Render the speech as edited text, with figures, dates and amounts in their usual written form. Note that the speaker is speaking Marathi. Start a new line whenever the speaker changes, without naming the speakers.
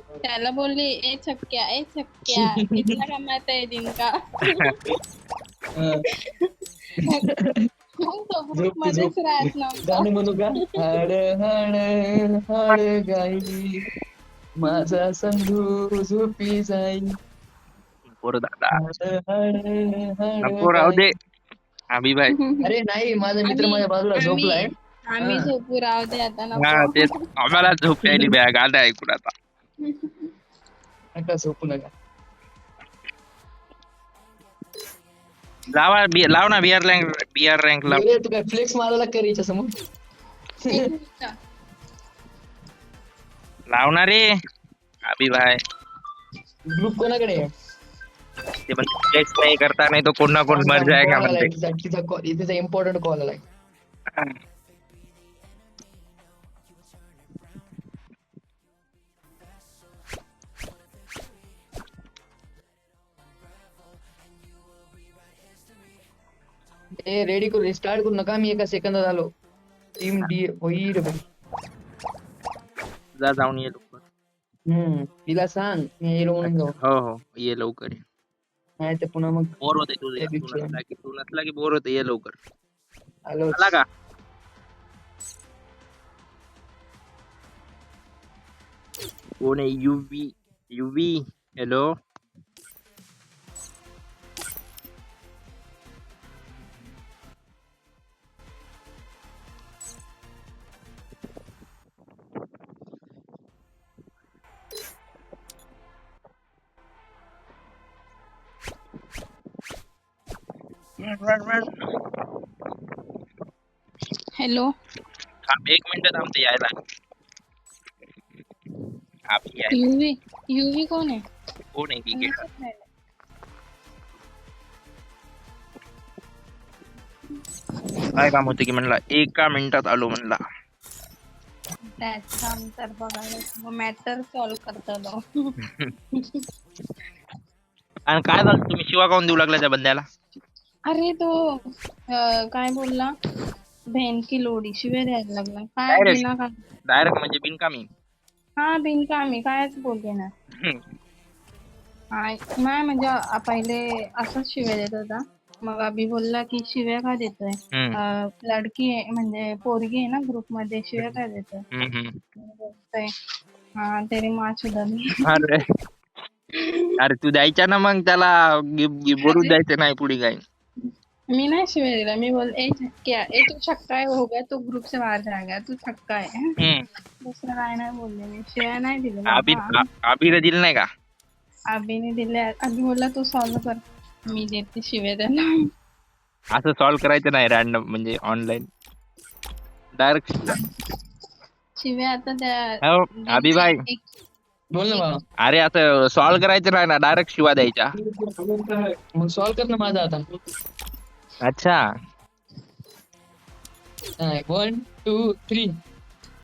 त्याला बोलली ए छक्क्या कितना कमाता है दिन का.
हं.
मग तो ग्रुप
झोप तू झोप.
मध्येच राहत नव्हता.
गाणं म्हणू का? हाड हाड हाड गाई माझा संधू झोपी जाई.
पोर दादा
हाड हाड हाड
नको राहू
गाई.
दे. अभि भाई
अरे नाही, माझा मित्र
आम्ही
माझ्या बाजूला झोपलाय.
आम्ही
हा.
झोपू राहू दे आता
हा
नको.
तेच आम्हाला झोप यायली बॅ गाणं ऐकून आता.
नका झोपू नका.
लाव ना बिअर रँक लाव.
रे तू काय फ्लेक्स मारायला कर समोर.
एक मिनिट.
लाव ना रे अभि भाई.
ग्रुप कोणाकडे आहे?
ते पण फ्लेक्स नाही करता नाही तो कोण ना कोण मर जाएगा
कॉल आलाय
म्हणते.
तिचा इम्पॉर्टंट कॉल आलाय. ए रेडी करू, स्टार्ट करू नका, मी एका सेकंदात आलो. टीम डी होईल भाई.
जा जाऊन ये लवकर.
तिला सांग मी येलो म्हणून जाऊ.
हो हो ये लवकर ये.
नाही तर पुन्हा मग
बोर होते तुझे
त्यापेक्षा
तू नसला की बोर होते ये लवकर.
आलो.
आला का? कोण आहे युवी हॅलो.
हॅलो.
थांब 1 मिनिट थांबते यायला. अभि यायला.
युवी कोण आहे?
कोण आहे की काय काम होते की म्हणला 1 मिनिटात आलो म्हणला.
त्याचं काम तर बघायला मॅटर सॉल्व्ह करतो.
आणि काय झालं तुम्ही शिवा काऊन देऊ लागला त्या बंद्याला?
अरे तो काय बोलला बहन की लोडी शिव्या द्यायला लागला. काय बिना का
डायरेक्ट म्हणजे बिनकामी.
हा बिनकामी कायच बोलते ना. नाही म्हणजे पहिले असंच शिव्या देत होता. मग अभि बोलला की शिव्या का देतोय. लडकी आहे म्हणजे पोरगी आहे ना ग्रुप मध्ये शिव्या का देतोय. हा तरी माँ सुधारली.
अरे तू द्यायच्या ना मग त्याला बोलू द्यायचं नाही पुढे काय.
मी नाही शिव्या दिला. मी बोल ए छक्क्या ए तू छक्का है हो गया तू ग्रुप से बाहर जाएगा तू छक्का है. दुसरं काय नाही बोलले मी. शिव्या नाही दिले.
अभिला दिलं नाही का?
अभिने दिले. अभि बोलला तू सॉल्व कर मी देते शिव्या त्यांना.
असं सॉल्व करायचं नाही रॅन्डम म्हणजे ऑनलाईन डायरेक्ट
शिव्या आता त्या
अभि भाई
बोल ना बाबा.
अरे आता सॉल्व करायचं नाही ना डायरेक्ट शिवा द्यायच्या.
मग सॉल्व कर ना माझा आता.
अच्छा
1 2 3